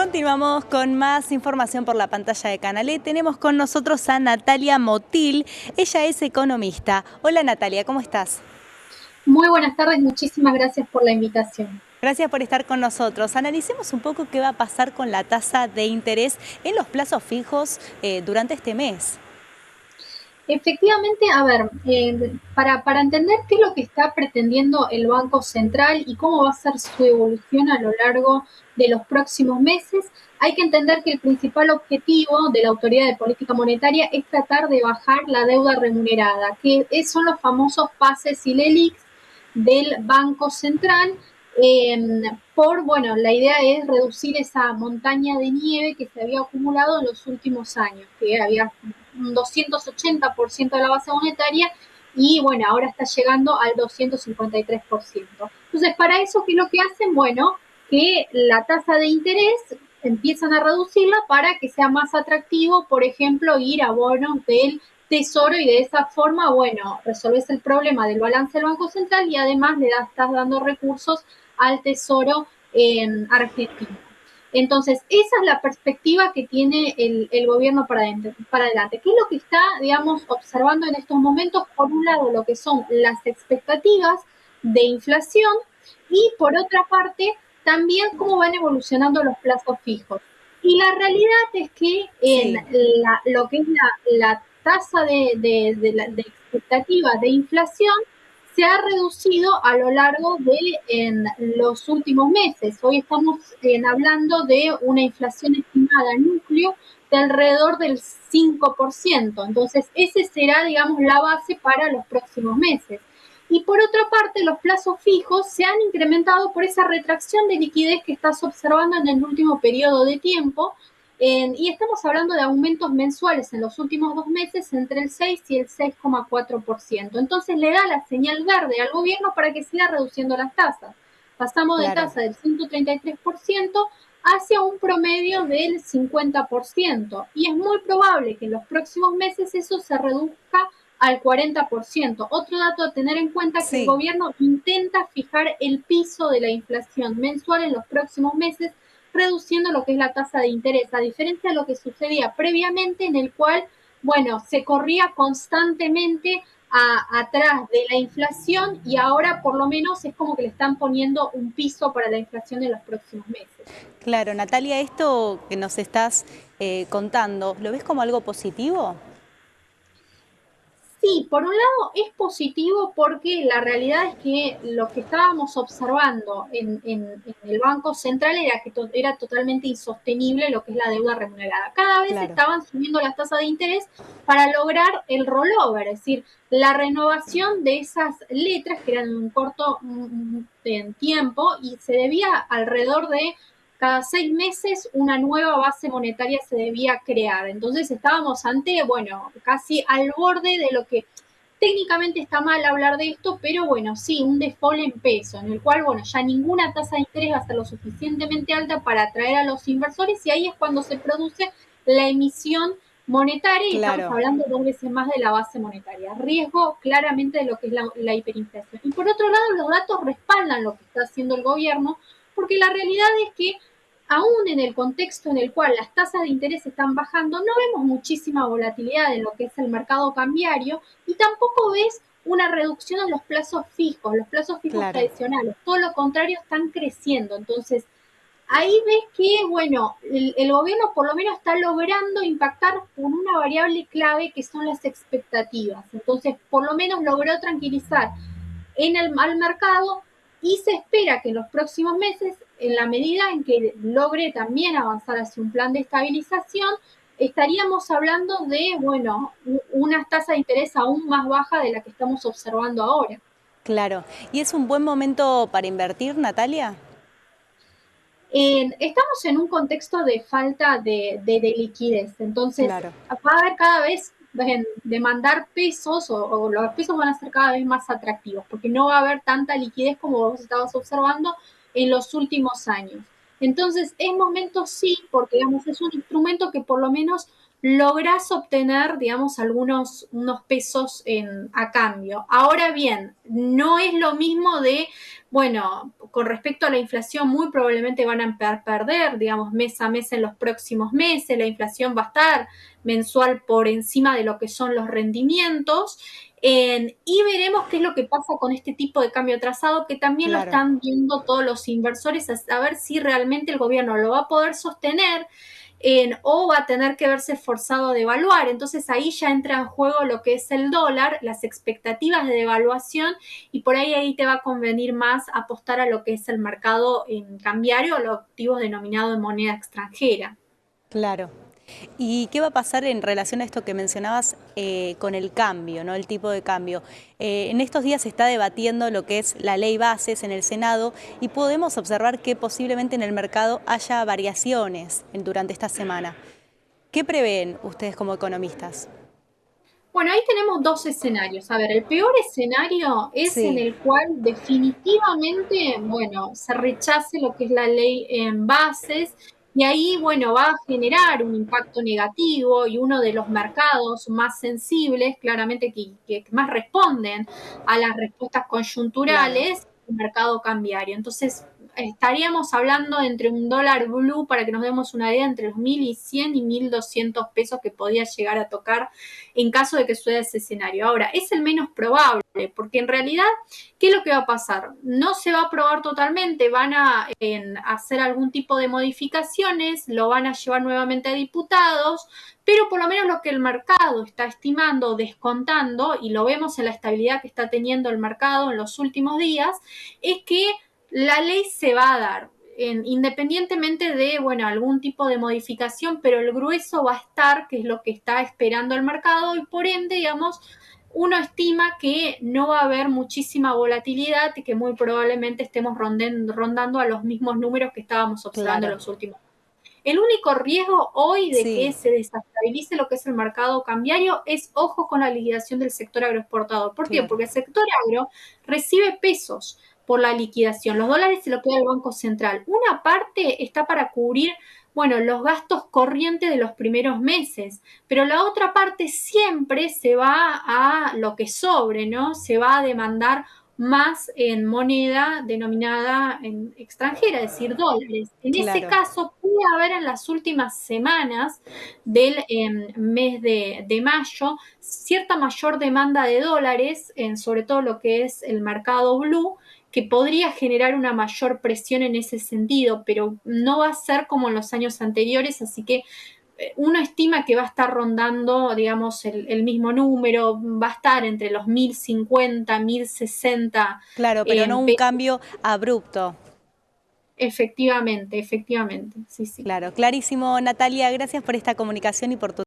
Continuamos con más información por la pantalla de Canal E. Tenemos con nosotros a Natalia Motil. Ella es economista. Hola Natalia, ¿cómo estás? Muy buenas tardes, muchísimas gracias por la invitación. Gracias por estar con nosotros. Analicemos un poco qué va a pasar con la tasa de interés en los plazos fijos durante este mes. Efectivamente, a ver, para entender qué es lo que está pretendiendo el Banco Central y cómo va a ser su evolución a lo largo de los próximos meses, hay que entender que el principal objetivo de la Autoridad de Política Monetaria es tratar de bajar la deuda remunerada, que son los famosos pases y LELIQs del Banco Central. La idea es reducir esa montaña de nieve que se había acumulado en los últimos años, que había un 280% de la base monetaria y bueno, ahora está llegando al 253%. Entonces, para eso, ¿qué es lo que hacen? Bueno, que la tasa de interés empiezan a reducirla para que sea más atractivo, por ejemplo, ir a bonos del Tesoro y de esa forma, bueno, resolves el problema del balance del Banco Central y además estás dando recursos al Tesoro argentino. Entonces, esa es la perspectiva que tiene el gobierno para adelante. ¿Qué es lo que está, digamos, observando en estos momentos? Por un lado, lo que son las expectativas de inflación y por otra parte, también cómo van evolucionando los plazos fijos. Y la realidad es que Sí. lo que es la tasa de expectativa de inflación se ha reducido a lo largo de los últimos meses. Hoy estamos hablando de una inflación estimada núcleo de alrededor del 5%. Entonces, ese será, digamos, la base para los próximos meses. Y por otra parte, los plazos fijos se han incrementado por esa retracción de liquidez que estás observando en el último periodo de tiempo, y estamos hablando de aumentos mensuales en los últimos 2 meses entre el 6 y el 6,4%. Entonces le da la señal verde al gobierno para que siga reduciendo las tasas. Pasamos de Claro. tasa del 133% hacia un promedio del 50%. Y es muy probable que en los próximos meses eso se reduzca al 40%. Otro dato a tener en cuenta es que el Sí. gobierno intenta fijar el piso de la inflación mensual en los próximos meses, reduciendo lo que es la tasa de interés, a diferencia de lo que sucedía previamente, en el cual, bueno, se corría constantemente atrás de la inflación y ahora por lo menos es como que le están poniendo un piso para la inflación en los próximos meses. Claro, Natalia, esto que nos estás contando, ¿lo ves como algo positivo? Sí, por un lado es positivo porque la realidad es que lo que estábamos observando en el Banco Central era que era totalmente insostenible lo que es la deuda remunerada. Cada vez Claro. estaban subiendo las tasas de interés para lograr el rollover, es decir, la renovación de esas letras que eran en un corto tiempo y se debía alrededor de cada 6 meses una nueva base monetaria se debía crear. Entonces estábamos ante, bueno, casi al borde de lo que técnicamente está mal hablar de esto, pero bueno, sí, un default en peso, en el cual, bueno, ya ninguna tasa de interés va a ser lo suficientemente alta para atraer a los inversores y ahí es cuando se produce la emisión monetaria y estamos Claro. hablando 2 veces más de la base monetaria. Riesgo claramente de lo que es la hiperinflación. Y por otro lado, los datos respaldan lo que está haciendo el gobierno, porque la realidad es que aún en el contexto en el cual las tasas de interés están bajando, no vemos muchísima volatilidad en lo que es el mercado cambiario y tampoco ves una reducción en los plazos fijos Claro. tradicionales. Todo lo contrario, están creciendo. Entonces, ahí ves que, bueno, el gobierno por lo menos está logrando impactar con una variable clave que son las expectativas. Entonces, por lo menos logró tranquilizar al mercado y se espera que en los próximos meses, en la medida en que logre también avanzar hacia un plan de estabilización, estaríamos hablando de, bueno, unas tasas de interés aún más bajas de la que estamos observando ahora. Claro. ¿Y es un buen momento para invertir, Natalia? Estamos en un contexto de falta de liquidez, entonces Claro. va a haber cada vez demandar pesos o los pesos van a ser cada vez más atractivos porque no va a haber tanta liquidez como vos estabas observando en los últimos años. Entonces es momento sí, porque digamos, es un instrumento que por lo menos lográs obtener, digamos, unos pesos a cambio. Ahora bien, no es lo mismo bueno, con respecto a la inflación, muy probablemente van a perder, digamos, mes a mes en los próximos meses, la inflación va a estar mensual por encima de lo que son los rendimientos. Y veremos qué es lo que pasa con este tipo de cambio trazado, que también lo Claro. están viendo todos los inversores, a ver si realmente el gobierno lo va a poder sostener o va a tener que verse forzado a devaluar. Entonces ahí ya entra en juego lo que es el dólar, las expectativas de devaluación, y por ahí te va a convenir más apostar a lo que es el mercado en cambiario o los activos denominados en moneda extranjera. Claro. ¿Y qué va a pasar en relación a esto que mencionabas con el cambio, ¿no? El tipo de cambio? En estos días se está debatiendo lo que es la ley bases en el Senado y podemos observar que posiblemente en el mercado haya variaciones durante esta semana. ¿Qué prevén ustedes como economistas? Bueno, ahí tenemos dos escenarios. A ver, el peor escenario es en Sí, el cual definitivamente, bueno, se rechace lo que es la ley en bases y ahí, bueno, va a generar un impacto negativo y uno de los mercados más sensibles, claramente que más responden a las respuestas claro. coyunturales, el mercado cambiario. Entonces, estaríamos hablando entre un dólar blue, para que nos demos una idea, entre los 1.100 y 1.200 pesos que podía llegar a tocar en caso de que suceda ese escenario. Ahora, es el menos probable, porque en realidad, ¿qué es lo que va a pasar? No se va a aprobar totalmente, van a hacer algún tipo de modificaciones, lo van a llevar nuevamente a diputados, pero por lo menos lo que el mercado está estimando, descontando, y lo vemos en la estabilidad que está teniendo el mercado en los últimos días, es que la ley se va a dar independientemente de, bueno, algún tipo de modificación, pero el grueso va a estar, que es lo que está esperando el mercado, y por ende, digamos, uno estima que no va a haber muchísima volatilidad y que muy probablemente estemos rondando a los mismos números que estábamos observando en Claro. los últimos. El único riesgo hoy de que Sí, se desestabilice lo que es el mercado cambiario es, ojo, con la liquidación del sector agroexportador. ¿Por qué? claro. Porque el sector agro recibe pesos por la liquidación. Los dólares se lo queda el Banco Central. Una parte está para cubrir, bueno, los gastos corrientes de los primeros meses, pero la otra parte siempre se va a lo que sobre, ¿no? Se va a demandar más en moneda denominada en extranjera, es decir, dólares. En ese Claro. caso, puede haber en las últimas semanas del mes de mayo cierta mayor demanda de dólares, sobre todo lo que es el mercado blue, que podría generar una mayor presión en ese sentido, pero no va a ser como en los años anteriores, así que uno estima que va a estar rondando, digamos, el mismo número, va a estar entre los 1.050, 1.060 Claro, pero no un pesos. cambio abrupto. Efectivamente, efectivamente, sí, sí. Claro, clarísimo, Natalia. Gracias por esta comunicación y por tu